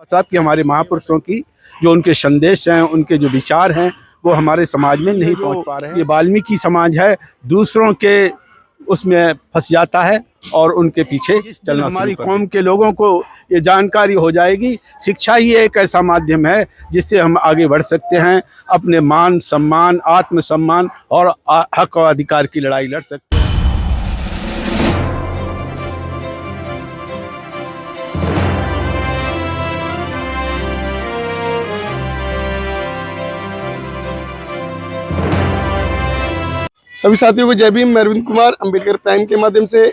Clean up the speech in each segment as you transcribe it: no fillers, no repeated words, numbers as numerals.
साहब की, हमारे महापुरुषों की जो उनके संदेश हैं, उनके जो विचार हैं, वो हमारे समाज में नहीं पहुंच पा रहे हैं। ये वाल्मीकि समाज है, दूसरों के उसमें फंस जाता है और उनके पीछे चलना। हमारी कौम के लोगों को ये जानकारी हो जाएगी, शिक्षा ही एक ऐसा माध्यम है जिससे हम आगे बढ़ सकते हैं, अपने मान सम्मान, आत्मसम्मान और हक और अधिकार की लड़ाई लड़ सकते हैं। सभी साथियों को जय भीम। मैं अरविंद कुमार अंबेडकर प्राइम के माध्यम से,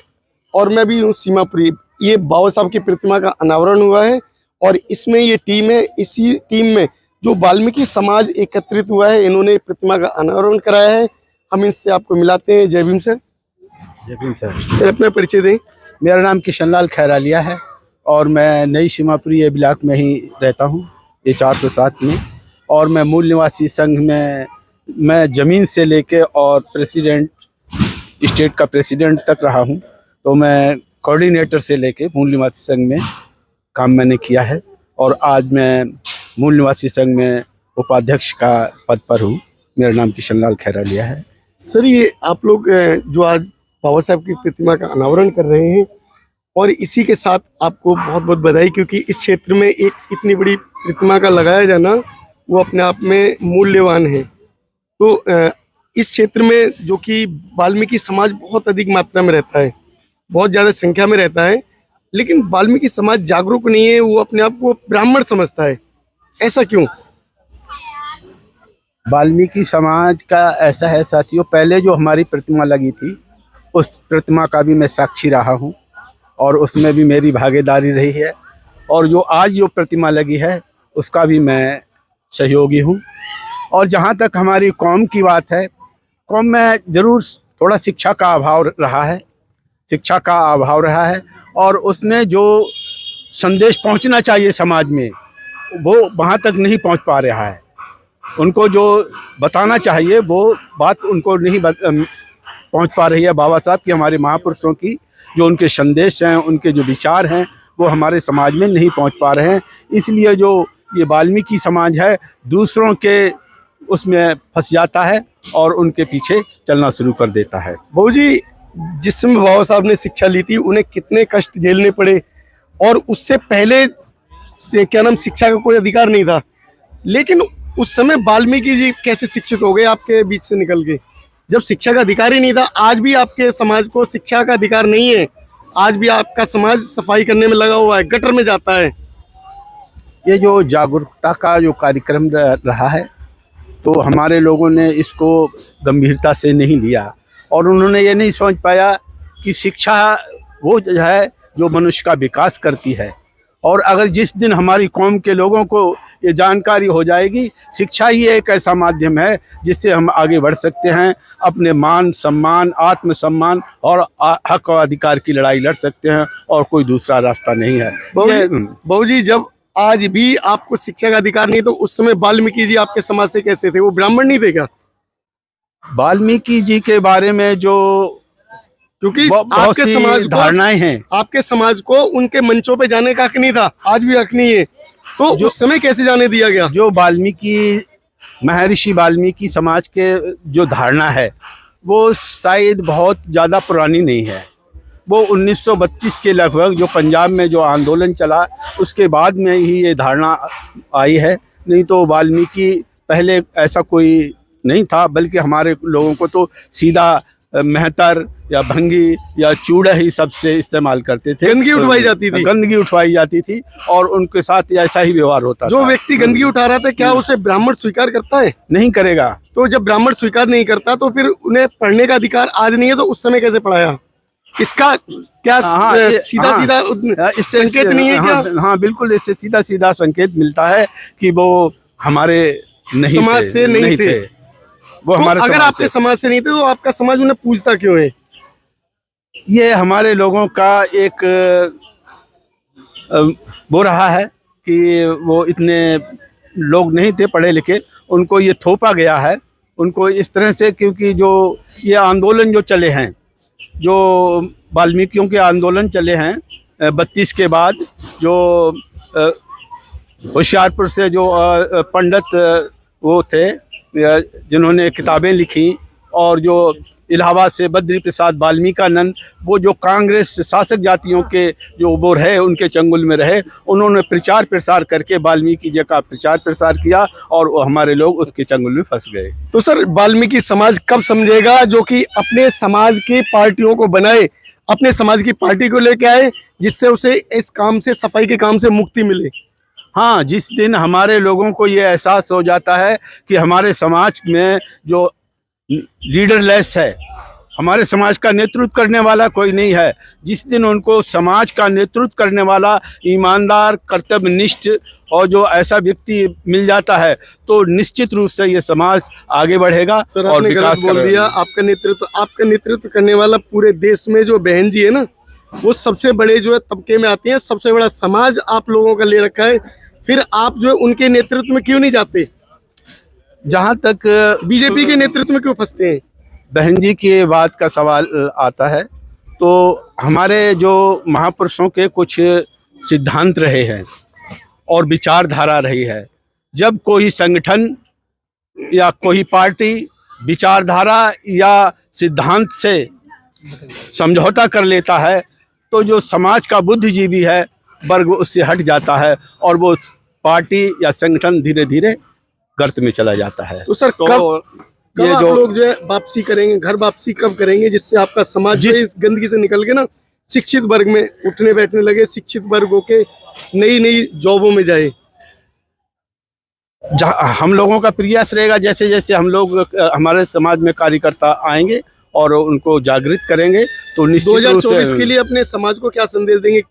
और मैं भी हूँ सीमापुरी। ये बाबा साहब की प्रतिमा का अनावरण हुआ है और इसमें ये टीम है। इसी टीम में जो वाल्मीकि समाज एकत्रित हुआ है, इन्होंने प्रतिमा का अनावरण कराया है। हम इनसे आपको मिलाते हैं। जय भीम सर। जय भीम सर। सर अपना परिचय दें। मेरा नाम किशन लाल खैरालिया है और मैं नई सीमापुरी ये ब्लॉक में ही रहता हूँ, ये 407 में। और मैं मूल निवासी संघ में मैं ज़मीन से लेके और प्रेसिडेंट, स्टेट का प्रेसिडेंट तक रहा हूँ। तो मैं कोऑर्डिनेटर से लेके मूल निवासी संघ में काम मैंने किया है और आज मैं मूल निवासी संघ में उपाध्यक्ष का पद पर हूँ। मेरा नाम किशन लाल खैरालिया है। सर ये आप लोग जो आज बाबा साहब की प्रतिमा का अनावरण कर रहे हैं, और इसी के साथ आपको बहुत बहुत बधाई, क्योंकि इस क्षेत्र में एक इतनी बड़ी प्रतिमा का लगाया जाना वो अपने आप में मूल्यवान है। तो इस क्षेत्र में जो कि वाल्मीकि समाज बहुत अधिक मात्रा में रहता है, बहुत ज़्यादा संख्या में रहता है, लेकिन वाल्मीकि समाज जागरूक नहीं है। वो अपने आप को ब्राह्मण समझता है। ऐसा क्यों? वाल्मीकि समाज का ऐसा है साथियों, पहले जो हमारी प्रतिमा लगी थी उस प्रतिमा का भी मैं साक्षी रहा हूँ और उसमें भी मेरी भागीदारी रही है, और जो आज जो प्रतिमा लगी है उसका भी मैं सहयोगी हूँ। और जहाँ तक हमारी कौम की बात है, कौम में ज़रूर थोड़ा शिक्षा का अभाव रहा है, और उसमें जो संदेश पहुँचना चाहिए समाज में वो वहाँ तक नहीं पहुँच पा रहा है। उनको जो बताना चाहिए वो बात उनको नहीं पहुँच पा रही है। बाबा साहब की, हमारे महापुरुषों की जो उनके संदेश हैं, उनके जो विचार हैं, वो हमारे समाज में नहीं पहुँच पा रहे हैं। इसलिए जो ये वाल्मीकि समाज है, दूसरों के उसमें फंस जाता है और उनके पीछे चलना शुरू कर देता है। बहू जी, जिस समय बाबा साहब ने शिक्षा ली थी, उन्हें कितने कष्ट झेलने पड़े, और उससे पहले से क्या नाम शिक्षा का कोई अधिकार नहीं था, लेकिन उस समय वाल्मीकि जी कैसे शिक्षित हो गए आपके बीच से निकल के, जब शिक्षा का अधिकार ही नहीं था। आज भी आपके समाज को शिक्षा का अधिकार नहीं है। आज भी आपका समाज सफाई करने में लगा हुआ है, गटर में जाता है। ये जो जागरूकता का जो कार्यक्रम रहा है, तो हमारे लोगों ने इसको गंभीरता से नहीं लिया और उन्होंने ये नहीं समझ पाया कि शिक्षा वो है जो मनुष्य का विकास करती है। और अगर जिस दिन हमारी कौम के लोगों को ये जानकारी हो जाएगी, शिक्षा ही एक ऐसा माध्यम है जिससे हम आगे बढ़ सकते हैं, अपने मान सम्मान, आत्मसम्मान और हक और अधिकार की लड़ाई लड़ सकते हैं, और कोई दूसरा रास्ता नहीं है। बहू जी, जब आज भी आपको शिक्षा का अधिकार नहीं, तो उस समय वाल्मीकि जी आपके समाज से कैसे थे? वो ब्राह्मण नहीं थे क्या? वाल्मीकि जी के बारे में जो, क्योंकि आपके समाज धारणाएं हैं, आपके समाज को उनके मंचों पे जाने का हक नहीं था, आज भी हक नहीं है, तो उस समय कैसे जाने दिया गया? जो वाल्मीकि, महर्षि वाल्मीकि समाज के जो धारणा है वो शायद बहुत ज़्यादा पुरानी नहीं है। वो 1932 के लगभग जो पंजाब में जो आंदोलन चला उसके बाद में ही ये धारणा आई है। नहीं तो वाल्मीकि पहले ऐसा कोई नहीं था, बल्कि हमारे लोगों को तो सीधा मेहतर या भंगी या चूड़ा ही सबसे इस्तेमाल करते थे। गंदगी उठवाई जाती थी और उनके साथ ऐसा ही व्यवहार होता। जो व्यक्ति गंदगी उठा रहा था, क्या उसे ब्राह्मण स्वीकार करता है? नहीं करेगा। तो जब ब्राह्मण स्वीकार नहीं करता, तो फिर उन्हें पढ़ने का अधिकार आज नहीं है, तो उस समय कैसे पढ़ाया? इसका क्या सीधा संकेत नहीं है क्या? हाँ बिल्कुल, इससे सीधा सीधा संकेत मिलता है कि वो हमारे समाज से नहीं थे। वो तो हमारे अगर आपके समाज से नहीं थे, तो आपका समाज उन्हें पूजता क्यों है? ये हमारे लोगों का एक वो रहा है कि वो इतने लोग नहीं थे पढ़े लिखे, उनको ये थोपा गया है उनको इस तरह से, क्योंकि जो ये आंदोलन जो चले हैं, जो वाल्मीकियों के आंदोलन चले हैं 32 के बाद, जो होशियारपुर से जो पंडित वो थे जिन्होंने किताबें लिखी, और जो इलाहाबाद से बद्री प्रसाद वाल्मीकानंद, वो जो कांग्रेस शासक जातियों के जो वो रहे, उनके चंगुल में रहे, उन्होंने प्रचार प्रसार करके वाल्मीकि जी का प्रचार प्रसार किया और हमारे लोग उसके चंगुल में फंस गए। तो सर वाल्मीकि समाज कब समझेगा जो कि अपने समाज की पार्टियों को बनाए, अपने समाज की पार्टी को लेके आए, जिससे उसे इस काम से, सफाई के काम से मुक्ति मिले? हाँ, जिस दिन हमारे लोगों को ये एहसास हो जाता है कि हमारे समाज में जो लीडरलेस है, हमारे समाज का नेतृत्व करने वाला कोई नहीं है, जिस दिन उनको समाज का नेतृत्व करने वाला ईमानदार, कर्तव्यनिष्ठ और जो ऐसा व्यक्ति मिल जाता है, तो निश्चित रूप से ये समाज आगे बढ़ेगा। सर और आपने विकास गलत बोल दिया। आपका नेतृत्व करने वाला पूरे देश में जो बहन जी है ना, वो सबसे बड़े जो है तबके में आती है, सबसे बड़ा समाज आप लोगों का ले रखा है, फिर आप जो है उनके नेतृत्व में क्यों नहीं जाते? जहाँ तक बीजेपी के नेतृत्व में क्यों फंसते हैं? बहन जी की बात का सवाल आता है, तो हमारे जो महापुरुषों के कुछ सिद्धांत रहे हैं और विचारधारा रही है। जब कोई संगठन या कोई पार्टी विचारधारा या सिद्धांत से समझौता कर लेता है, तो जो समाज का बुद्धिजीवी है वर्ग उससे हट जाता है और वो पार्टी या संगठन धीरे धीरे गर्त में चला जाता है। तो सर कब ये आप जो लोग जो है वापसी करेंगे, घर वापसी कब करेंगे, जिससे आपका समाज जो है इस गंदगी से निकल के ना शिक्षित वर्ग में उठने बैठने लगे, शिक्षित वर्ग होके नई नई जॉबों में जाए? हम लोगों का प्रयास रहेगा, जैसे जैसे हम लोग हमारे समाज में कार्यकर्ता आएंगे और उनको जागृत करेंगे, तो निश्चित रूप से 2024 के लिए अपने समाज को क्या संदेश देंगे?